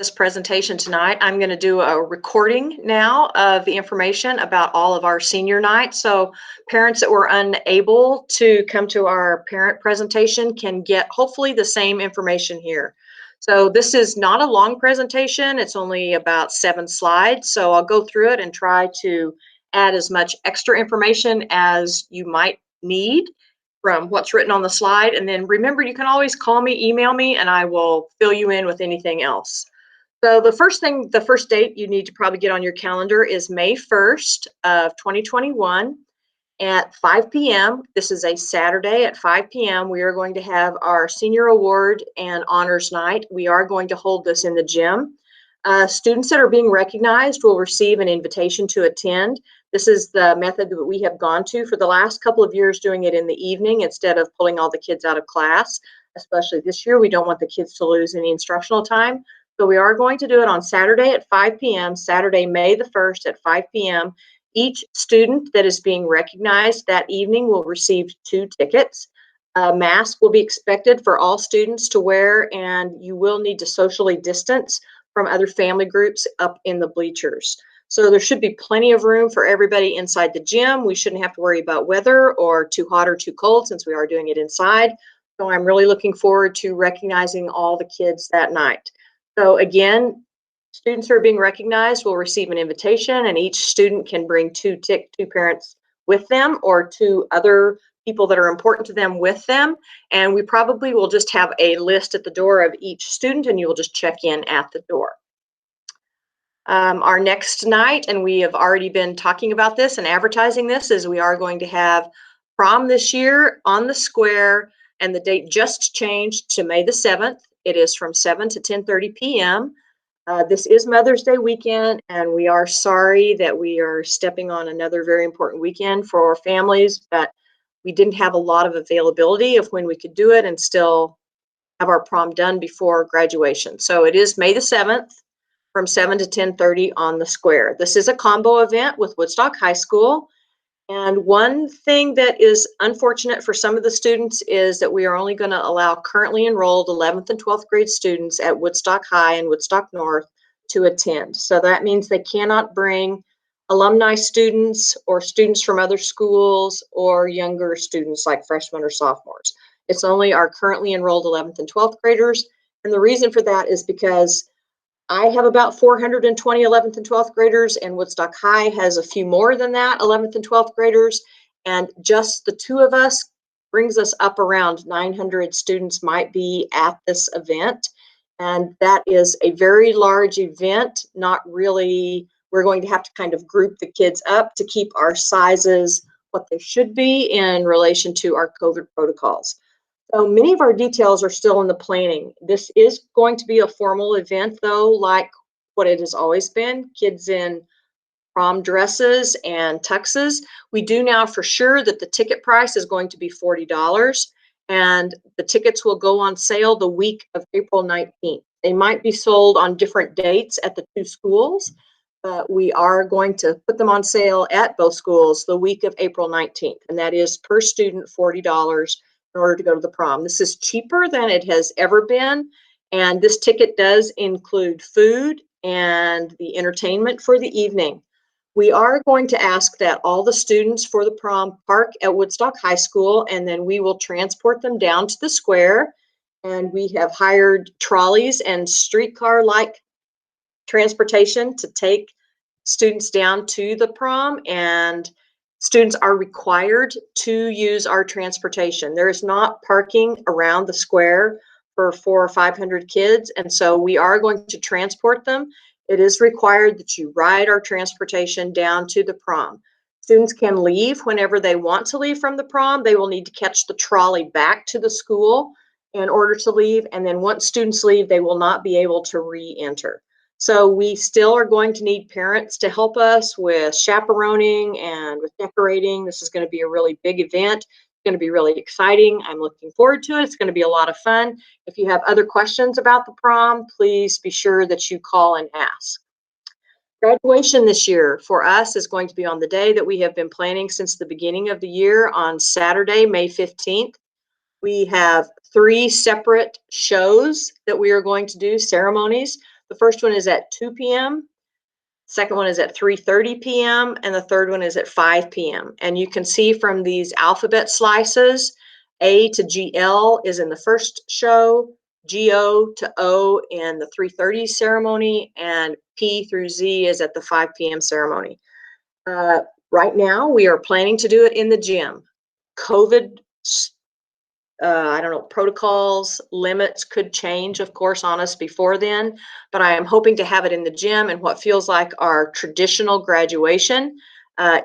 This presentation tonight. I'm going to do a recording now of the information about all of our senior night. So parents that were unable to come to our parent presentation can get hopefully the same information here. So this is not a long presentation. It's only about 7 slides. So I'll go through it and try to add as much extra information as you might need from what's written on the slide. And then remember, you can always call me, email me, and I will fill you in with anything else. So the first date you need to probably get on your calendar is May 1st of 2021 at 5 p.m. This is a Saturday at 5 p.m. We are going to have our senior award and honors night. We are going to hold this in the gym. Students that are being recognized will receive an invitation to attend. This is the method that we have gone to for the last couple of years, doing it in the evening instead of pulling all the kids out of class. Especially this year, we don't want the kids to lose any instructional time. So we are going to do it on Saturday at 5 p.m., Saturday, May the 1st at 5 p.m. Each student that is being recognized that evening will receive 2 tickets. A mask will be expected for all students to wear, and you will need to socially distance from other family groups up in the bleachers. So there should be plenty of room for everybody inside the gym. We shouldn't have to worry about weather or too hot or too cold since we are doing it inside. So I'm really looking forward to recognizing all the kids that night. So again, students who are being recognized will receive an invitation, and each student can bring 2 parents with them or 2 other people that are important to them with them. And we probably will just have a list at the door of each student, and you will just check in at the door. Our next night, and we have already been talking about this and advertising this, is we are going to have prom this year on the square, and the date just changed to May the 7th. It is from 7 to 10:30 p.m. This is Mother's Day weekend, and we are sorry that we are stepping on another very important weekend for our families, but we didn't have a lot of availability of when we could do it and still have our prom done before graduation. So it is May the 7th from 7 to 10:30 on the square. This is a combo event with Woodstock High School. And one thing that is unfortunate for some of the students is that we are only going to allow currently enrolled 11th and 12th grade students at Woodstock High and Woodstock North to attend. So that means they cannot bring alumni students or students from other schools or younger students like freshmen or sophomores. It's only our currently enrolled 11th and 12th graders. And the reason for that is because I have about 420 11th and 12th graders, and Woodstock High has a few more than that, 11th and 12th graders, and just the 2 of us brings us up around 900 students might be at this event. And that is a very large event, not really, we're going to have to kind of group the kids up to keep our sizes what they should be in relation to our COVID protocols. So many of our details are still in the planning. This is going to be a formal event, though, like what it has always been, kids in prom dresses and tuxes. We do know for sure that the ticket price is going to be $40, and the tickets will go on sale the week of April 19th. They might be sold on different dates at the 2 schools, but we are going to put them on sale at both schools the week of April 19th, and that is per student $40 in order to go to the prom. This is cheaper than it has ever been, and this ticket does include food and the entertainment for the evening. We are going to ask that all the students for the prom park at Woodstock High School, and then we will transport them down to the square. And we have hired trolleys and streetcar-like transportation to take students down to the prom, and students are required to use our transportation. There is not parking around the square for 400 or 500 kids, and so we are going to transport them. It is required that you ride our transportation down to the prom. Students can leave whenever they want to leave from the prom. They will need to catch the trolley back to the school in order to leave, and then once students leave, they will not be able to re-enter. So we still are going to need parents to help us with chaperoning and with decorating. This is going to be a really big event. It's going to be really exciting. I'm looking forward to it. It's going to be a lot of fun. If you have other questions about the prom, please be sure that you call and ask. Graduation this year for us is going to be on the day that we have been planning since the beginning of the year, on Saturday, May 15th. We have 3 separate shows that we are going to do, ceremonies. The first one is at 2 p.m. Second one is at 3:30 p.m. and the third one is at 5 p.m. And you can see from these alphabet slices, A to GL is in the first show, GO to O in the 3:30 ceremony, and P through Z is at the 5 p.m. ceremony. Right now, we are planning to do it in the gym. COVID, I don't know, protocols, limits could change, of course, on us before then, but I am hoping to have it in the gym in what feels like our traditional graduation.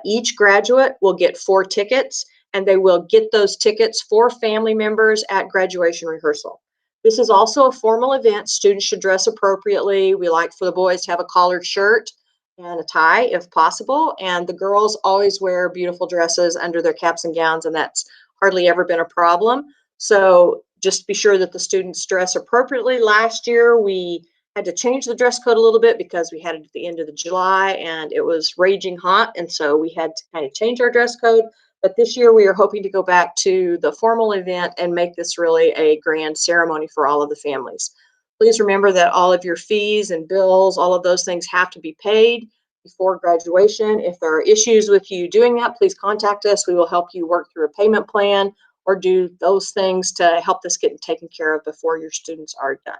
Each graduate will get 4 tickets, and they will get those tickets for family members at graduation rehearsal. This is also a formal event. Students should dress appropriately. We like for the boys to have a collared shirt and a tie if possible, and the girls always wear beautiful dresses under their caps and gowns, and that's hardly ever been a problem. So just be sure that the students dress appropriately. Last year, we had to change the dress code a little bit because we had it at the end of the July and it was raging hot. And so we had to kind of change our dress code. But this year we are hoping to go back to the formal event and make this really a grand ceremony for all of the families. Please remember that all of your fees and bills, all of those things have to be paid before graduation. If there are issues with you doing that, please contact us. We will help you work through a payment plan or do those things to help this get taken care of before your students are done.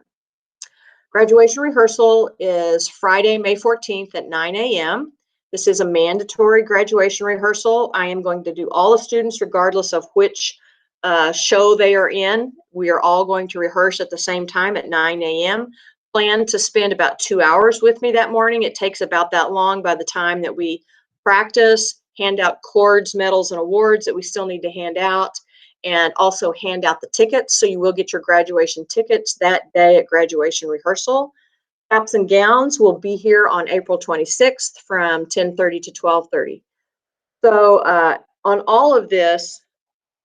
Graduation rehearsal is Friday, May 14th at 9 a.m. This is a mandatory graduation rehearsal. I am going to do all the students, regardless of which show they are in. We are all going to rehearse at the same time at 9 a.m. Plan to spend about 2 hours with me that morning. It takes about that long by the time that we practice, hand out cords, medals, and awards that we still need to hand out, and also hand out the tickets. So you will get your graduation tickets that day at graduation rehearsal. Caps and gowns will be here on April 26th from 10:30 to 12:30. So on all of this,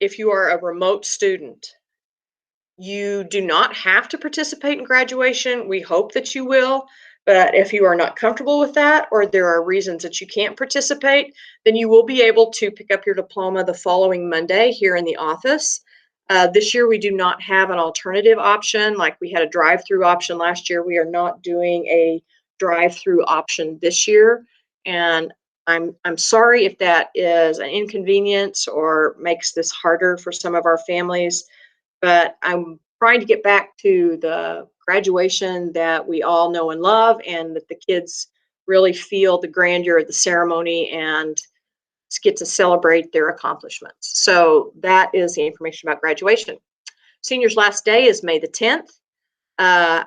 if you are a remote student, you do not have to participate in graduation. We hope that you will, but if you are not comfortable with that, or there are reasons that you can't participate, then you will be able to pick up your diploma the following Monday here in the office. This year, we do not have an alternative option. Like we had a drive-through option last year, we are not doing a drive-through option this year. And I'm sorry if that is an inconvenience or makes this harder for some of our families, but I'm trying to get back to the graduation that we all know and love, and that the kids really feel the grandeur of the ceremony and get to celebrate their accomplishments. So that is the information about graduation. Seniors' last day is May the 10th.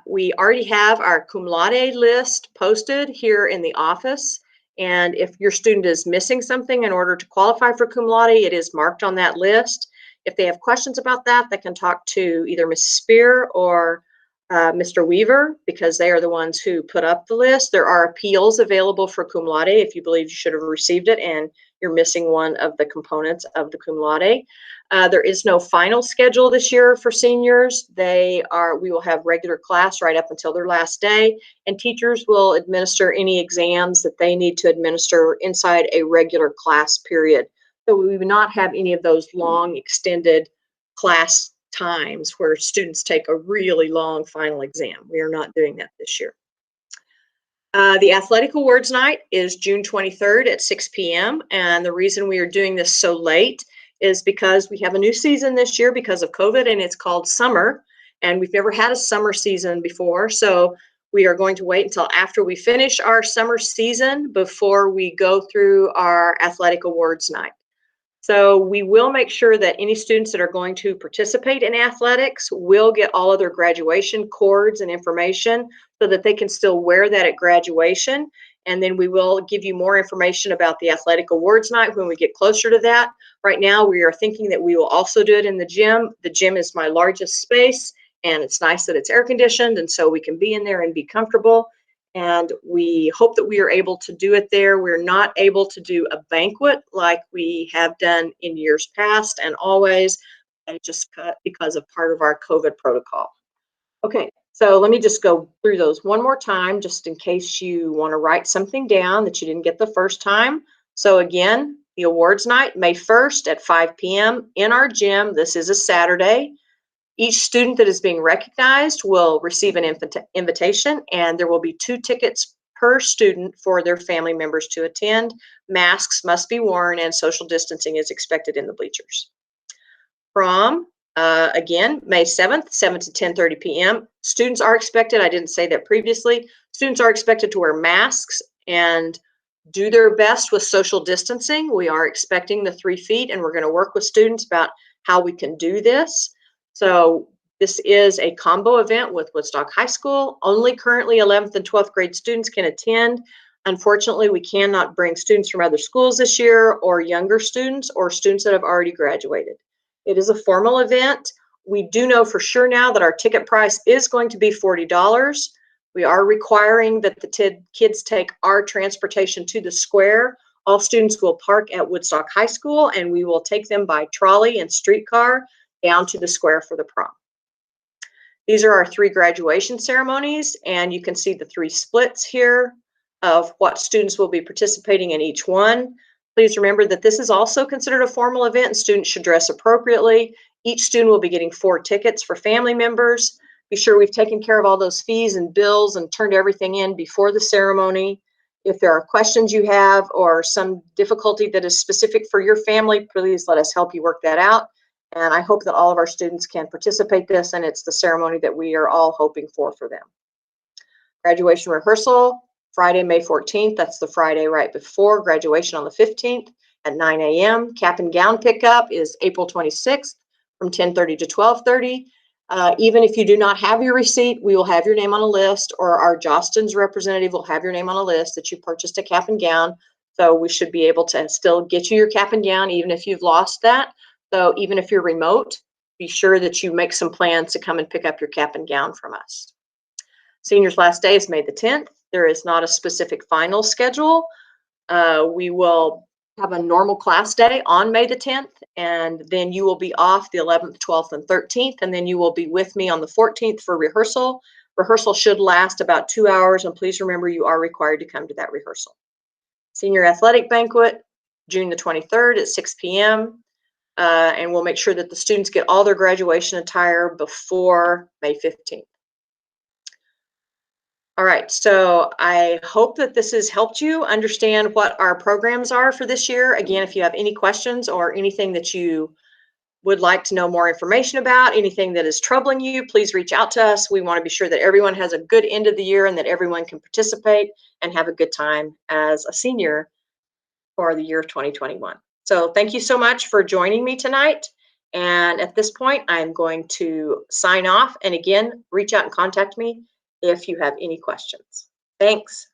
We already have our cum laude list posted here in the office. And if your student is missing something in order to qualify for cum laude, it is marked on that list. If they have questions about that, they can talk to either Ms. Spear or Mr. Weaver, because they are the ones who put up the list. There are appeals available for cum laude if you believe you should have received it and you're missing one of the components of the cum laude. There is no final schedule this year for seniors. We will have regular class right up until their last day, and teachers will administer any exams that they need to administer inside a regular class period. So we will not have any of those long extended class times where students take a really long final exam. We are not doing that this year. The Athletic Awards Night is June 23rd at 6 p.m. And the reason we are doing this so late is because we have a new season this year because of COVID, and it's called summer. And we've never had a summer season before. So we are going to wait until after we finish our summer season before we go through our Athletic Awards Night. So we will make sure that any students that are going to participate in athletics will get all of their graduation cords and information so that they can still wear that at graduation. And then we will give you more information about the Athletic Awards Night when we get closer to that. Right now, we are thinking that we will also do it in the gym. The gym is my largest space, and it's nice that it's air conditioned, and so we can be in there and be comfortable. And we hope that we are able to do it there. We're not able to do a banquet like we have done in years past and always, and just because of part of our COVID protocol. Okay, so let me just go through those one more time, just in case you want to write something down that you didn't get the first time. So again, the awards night, May 1st at 5 p.m. in our gym. This is a Saturday. Each student that is being recognized will receive an invitation, and there will be 2 tickets per student for their family members to attend. Masks must be worn, and social distancing is expected in the bleachers. Prom, again, May 7th, 7 to 10:30 p.m. Students are expected, I didn't say that previously, students are expected to wear masks and do their best with social distancing. We are expecting the 3 feet, and we're going to work with students about how we can do this. So this is a combo event with Woodstock High School. Only currently 11th and 12th grade students can attend. Unfortunately, we cannot bring students from other schools this year, or younger students, or students that have already graduated. It is a formal event. We do know for sure now that our ticket price is going to be $40. We are requiring that the kids take our transportation to the square. All students will park at Woodstock High School, and we will take them by trolley and streetcar down to the square for the prom. These are our 3 graduation ceremonies, and you can see the 3 splits here of what students will be participating in each one. Please remember that this is also considered a formal event, and students should dress appropriately. Each student will be getting 4 tickets for family members. Be sure we've taken care of all those fees and bills and turned everything in before the ceremony. If there are questions you have or some difficulty that is specific for your family, please let us help you work that out. And I hope that all of our students can participate this, and it's the ceremony that we are all hoping for them. Graduation rehearsal, Friday, May 14th. That's the Friday right before graduation on the 15th at 9 a.m. Cap and gown pickup is April 26th from 10:30 to 12:30. Even if you do not have your receipt, we will have your name on a list, or our Jostens representative will have your name on a list that you purchased a cap and gown. So we should be able to still get you your cap and gown even if you've lost that. So even if you're remote, be sure that you make some plans to come and pick up your cap and gown from us. Seniors' last day is May the 10th. There is not a specific final schedule. We will have a normal class day on May the 10th, and then you will be off the 11th, 12th, and 13th, and then you will be with me on the 14th for rehearsal. Rehearsal should last about 2 hours, and please remember you are required to come to that rehearsal. Senior athletic banquet, June the 23rd at 6 p.m. And we'll make sure that the students get all their graduation attire before May 15th. All right, so I hope that this has helped you understand what our programs are for this year. Again, if you have any questions or anything that you would like to know more information about, anything that is troubling you, please reach out to us. We want to be sure that everyone has a good end of the year and that everyone can participate and have a good time as a senior for the year of 2021. So thank you so much for joining me tonight. And at this point, I'm going to sign off. And again, reach out and contact me if you have any questions. Thanks.